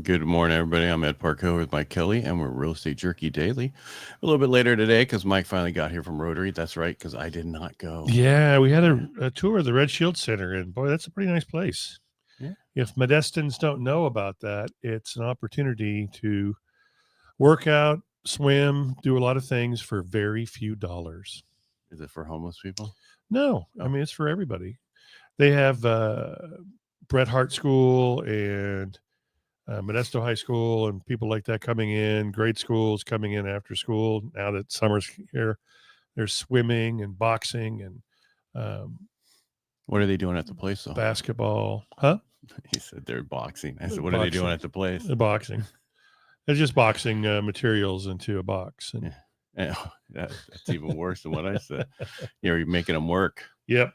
Good morning, everybody. I'm at Parcaut with Mike Kelly, and we're Real Estate Jerky Daily. A little bit later today because Mike finally got here from Rotary. That's right, because I did not go. Yeah, we had a tour of the Red Shield Center, and boy, that's a pretty nice place. Yeah. If Modestans don't know about that, it's an opportunity to work out, swim, do a lot of things for very few dollars. Is it for homeless people? No, I mean, it's for everybody. They have Bret Hart School and Modesto High School and people like that coming in, grade schools coming in after school. Now that summer's here, there's swimming and boxing and What are they doing at the place, though? basketball. Huh? He said they're boxing. I said, what are they doing at the place? Boxing. It's just boxing materials into a box. And Yeah, that's even worse than what I said. You're making them work. Yep.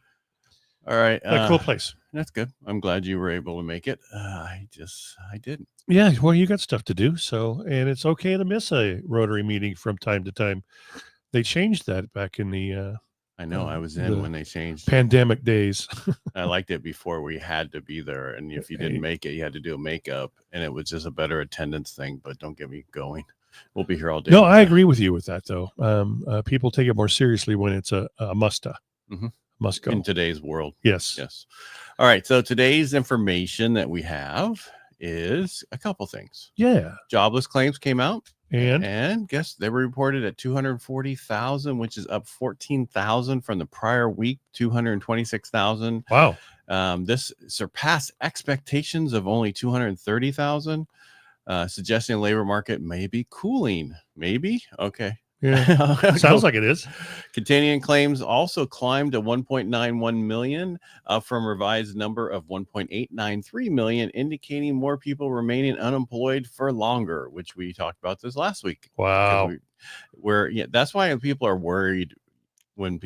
All right. A cool place. That's good. I'm glad you were able to make it. I didn't. Yeah. Well, you got stuff to do. So, and it's okay to miss a Rotary meeting from time to time. They changed that back in the I know. I was in when they changed pandemic days. I liked it before we had to be there. And if you didn't make it, you had to do a makeup. And it was just a better attendance thing. But don't get me going. We'll be here all day. No, I agree with you with that, though. People take it more seriously when it's a must-a. Mm-hmm. Must go. In today's world. Yes. Yes. All right. So today's information that we have is a couple things. Yeah. Jobless claims came out. And guess they were reported at 240,000, which is up 14,000 from the prior week, 226,000. Wow. This surpassed expectations of only 230,000, suggesting the labor market may be cooling. Maybe. Okay. Yeah. Sounds like it is. Continuing claims also climbed to 1.91 million, up from revised number of 1.893 million, indicating more people remaining unemployed for longer, which we talked about this last week. Wow. That's why people are worried when,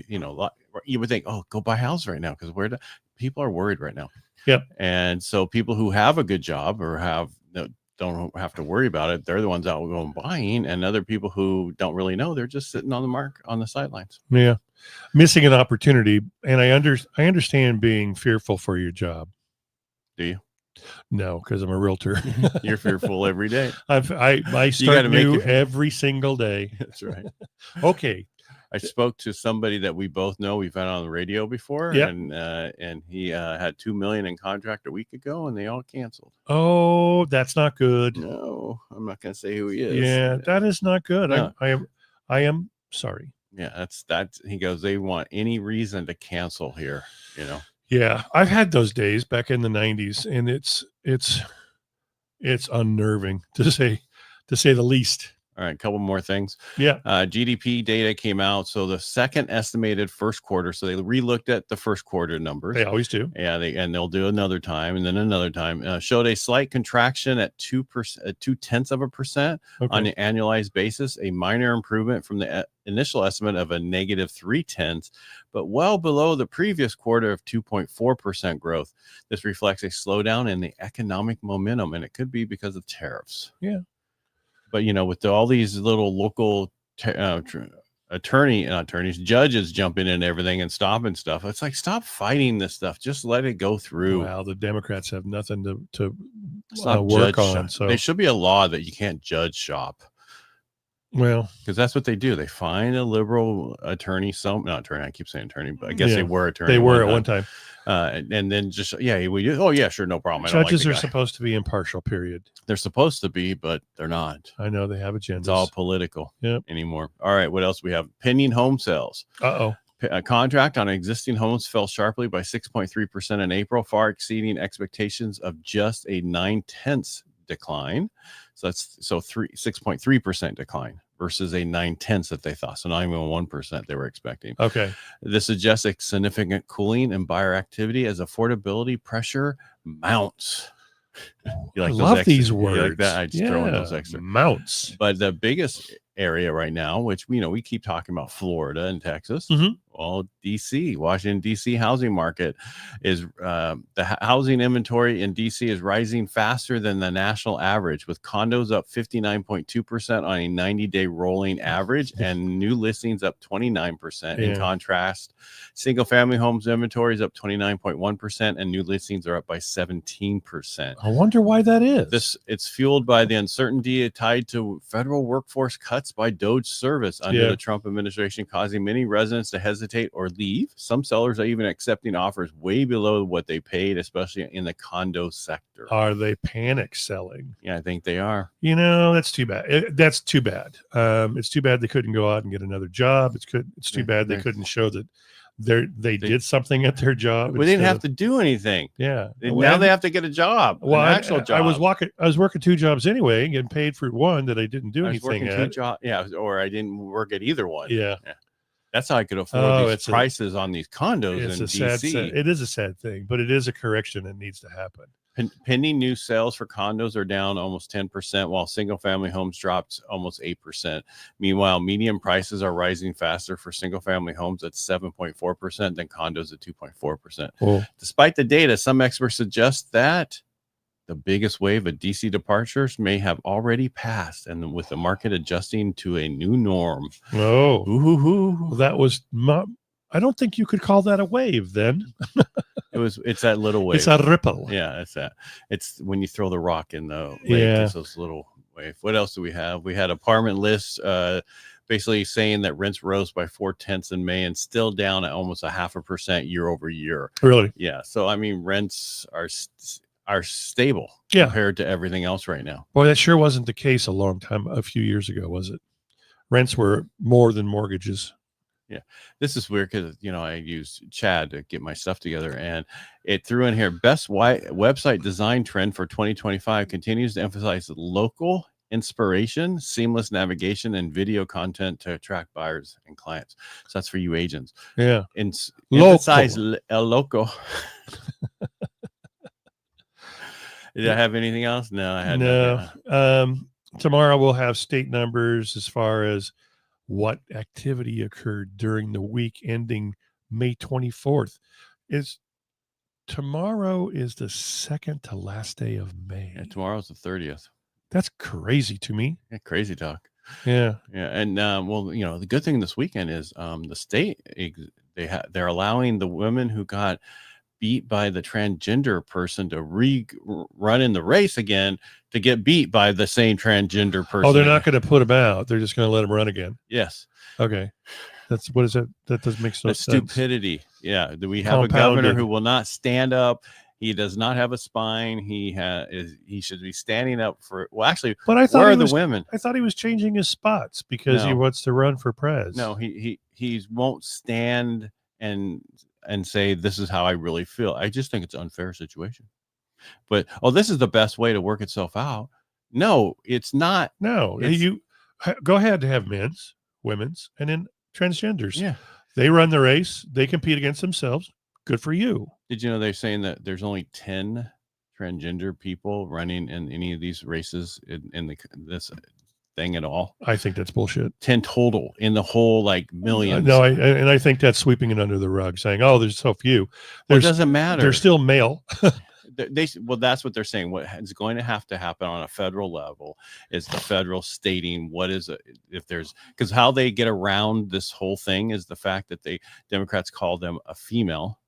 you would think, oh, go buy a house right now, because people are worried right now. Yep. And so people who have a good job or don't have to worry about it, they're the ones out going buying, and other people who don't really know, they're just sitting on the sidelines. Yeah, missing an opportunity. And I understand being fearful for your job. Do you? No, because I'm a realtor. You're fearful every day. I start new every single day. That's right. Okay. I spoke to somebody that we both know. We've had on the radio before, yep. and he had $2 million in contract a week ago, and they all canceled. Oh, that's not good. No, I'm not going to say who he is. Yeah, that is not good. No. I am sorry. Yeah, that's. He goes, they want any reason to cancel here. Yeah, I've had those days back in the 90s, and it's unnerving to say the least. All right, a couple more things. Yeah. GDP data came out. So the second estimated first quarter. So they re-looked at the first quarter numbers. They always do. Yeah, they'll do another time and then another time. Showed a slight contraction at 0.2% on an annualized basis, a minor improvement from the initial estimate of a negative 0.3, but well below the previous quarter of 2.4% growth. This reflects a slowdown in the economic momentum, and it could be because of tariffs. Yeah. But, with all these little local judges jumping in and everything and stopping stuff, it's like, stop fighting this stuff. Just let it go through. Well, the Democrats have nothing to work on. Shop. So there should be a law that you can't judge shop. Well, because that's what they do. They find a liberal attorney, not attorney, I keep saying attorney, but I guess they were attorney. They were at one time. And then just, sure, no problem. Judges are supposed to be impartial, period. They're supposed to be, but they're not. I know they have agendas. It's all political anymore. All right, what else we have? Pending home sales. Uh-oh. A contract on existing homes fell sharply by 6.3% in April, far exceeding expectations of just a 0.9 decline. So that's 6.3% decline versus a 0.9 that they thought. So not even 1% they were expecting. Okay. This suggests a significant cooling in buyer activity as affordability pressure mounts. I love these words. You like that? I just throw in those extra mounts. But the biggest area right now, which we keep talking about, Florida and Texas. Mm-hmm. Well, Washington, D.C. housing market is the housing inventory in D.C. is rising faster than the national average, with condos up 59.2% on a 90-day rolling average and new listings up 29%. In contrast, single-family homes inventory is up 29.1% and new listings are up by 17%. I wonder why that is. It's fueled by the uncertainty tied to federal workforce cuts by DOGE service under the Trump administration, causing many residents to hesitate or leave. Some sellers are even accepting offers way below what they paid, especially in the condo sector. Are they panic selling? Yeah, I think they are. That's too bad. That's too bad. It's too bad they couldn't go out and get another job. It's too bad they couldn't show that they did something at their job. We didn't have to do anything. Yeah. Now they have to get a job. Well, an actual job. I was working 2 jobs anyway, getting paid for one that I didn't do anything at. Or I didn't work at either one. Yeah. That's how I could afford these prices on these condos in DC. It is a sad thing, but it is a correction that needs to happen. Pending new sales for condos are down almost 10%, while single-family homes dropped almost 8%. Meanwhile, median prices are rising faster for single-family homes at 7.4% than condos at 2.4%. Well, despite the data, some experts suggest that the biggest wave of DC departures may have already passed, and with the market adjusting to a new norm. Oh, well, that was I don't think you could call that a wave then. It's that little wave. It's a ripple. Yeah, it's when you throw the rock in the lake. It's those little wave. What else do we have? We had apartment lists basically saying that rents rose by 0.4 in May and still down at almost 0.5% year over year. Really? Yeah. So rents are stable compared to everything else right now. Boy, that sure wasn't the case a few years ago, was it? Rents were more than mortgages. Yeah, this is weird because I used Chad to get my stuff together, and it threw in here best website design trend for 2025 continues to emphasize local inspiration, seamless navigation, and video content to attract buyers and clients. So that's for you agents. Yeah, emphasize local. Did I have anything else? No, I had no. Tomorrow we'll have state numbers as far as what activity occurred during the week ending May 24th. Tomorrow is the second to last day of May. Yeah, tomorrow's the 30th. That's crazy to me. Yeah, crazy talk. Yeah. And the good thing this weekend is the state they're allowing the women who got beat by the transgender person to run in the race again to get beat by the same transgender person. Oh, they're not going to put him out. They're just going to let him run again. Yes. Okay. What is that? That doesn't make sense. Stupidity. Yeah. Do we have a governor who will not stand up? He does not have a spine. He should be standing up for. Well, actually, but I thought where are the women? I thought he was changing his spots because he wants to run for pres. No, he won't stand and say this is how I really feel. I just think it's an unfair situation. But this is the best way to work itself out. No, it's not. No, you go ahead to have men's, women's, and then transgenders. Yeah, they run the race. They compete against themselves. Good for you. Did you know they're saying that there's only 10 transgender people running in any of these races in this thing at all? I think that's bullshit. 10 total in the whole millions. No, I think that's sweeping it under the rug, saying, "Oh, there's so few." It doesn't matter. They're still male. That's what they're saying. What is going to have to happen on a federal level is the federal stating what is it if there's because how they get around this whole thing is the fact that Democrats call them a female.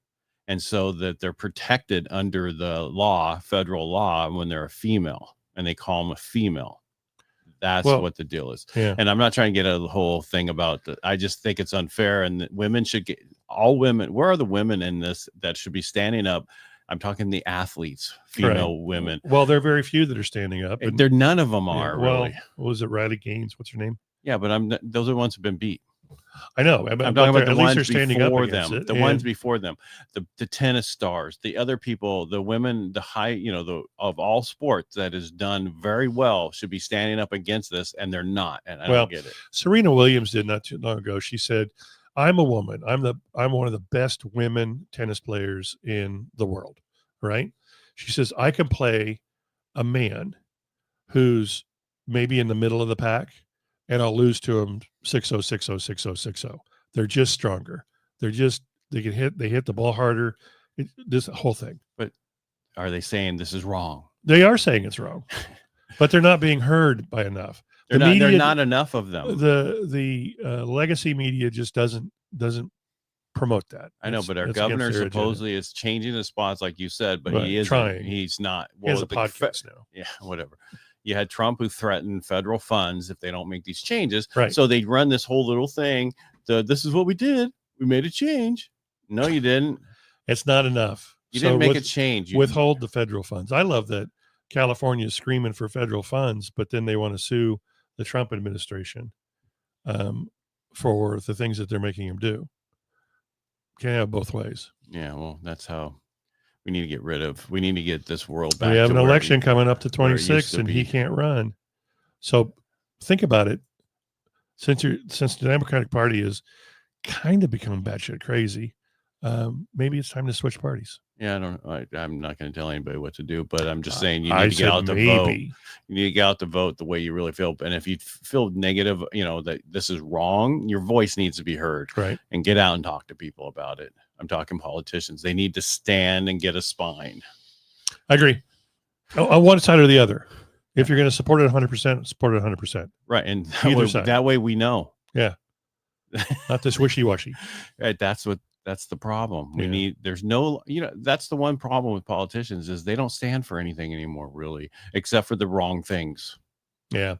And so that they're protected under the law, federal law, when they're a female, and they call them a female. That's what the deal is. Yeah. And I'm not trying to get a whole thing about that. I just think it's unfair, and that women should get all women. Where are the women in this that should be standing up? I'm talking the athletes, female women. Well, there are very few that are standing up. And none of them are really. What was it, Riley Gaines? What's her name? Yeah, but those are the ones who've been beat. I know. I'm talking about the ones before them. The ones before them, the tennis stars, the other people, the women, the high, of all sports that is done very well should be standing up against this, and they're not. And I don't get it. Serena Williams did not too long ago. She said, "I'm a woman. I'm one of the best women tennis players in the world." Right? She says, "I can play a man who's maybe in the middle of the pack, and I'll lose to him 6-0, 6-0, 6-0, 6-0. They're just stronger. They hit the ball harder. This whole thing. But are they saying this is wrong? They are saying it's wrong, but they're not being heard by enough. They're not enough of them. The legacy media just doesn't promote that. I know, but our governor supposedly is changing the spots, like you said, but he isn't. Trying. He's not. He has a podcast now. Yeah, whatever. You had Trump who threatened federal funds if they don't make these changes. Right. So they run this whole little thing. This is what we did. We made a change. No, you didn't. It's not enough. You didn't make a change. Withhold the federal funds. I love that California is screaming for federal funds, but then they want to sue the Trump administration for the things that they're making him do. Can't have both ways. Yeah, well, that's how we need to get rid of. We need to get this world back. We have an election coming up to 26, and he can't run. So think about it. Since the Democratic Party is kind of becoming batshit crazy, maybe it's time to switch parties. Yeah, I'm not going to tell anybody what to do, but I'm just saying you need to get out to vote. You need to get out to vote the way you really feel. And if you feel negative, that this is wrong, your voice needs to be heard. Right. And get out and talk to people about it. I'm talking politicians. They need to stand and get a spine. I agree. On one side or the other. If you're going to support it 100%, support it 100%. Right. And that way we know. Yeah. Not this wishy-washy. Right. That's the problem. There's no, that's the one problem with politicians is they don't stand for anything anymore, really, except for the wrong things. Yeah.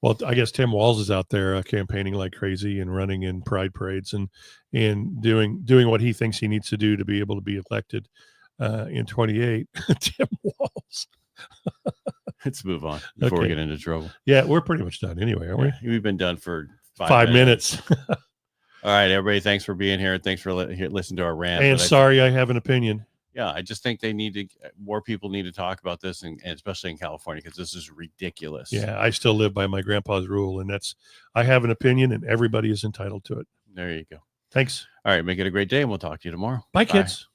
Well, I guess Tim Walz is out there campaigning like crazy and running in pride parades and doing what he thinks he needs to do to be able to be elected in 28. Tim Walz. Let's move on before we get into trouble. Yeah, we're pretty much done anyway, aren't we? We've been done for 5 minutes. All right, everybody. Thanks for being here. Thanks for listening to our rant. And sorry, I have an opinion. Yeah, I just think more people need to talk about this, and especially in California, because this is ridiculous. Yeah, I still live by my grandpa's rule, and I have an opinion, and everybody is entitled to it. There you go. Thanks. All right, make it a great day, and we'll talk to you tomorrow. Bye. Kids.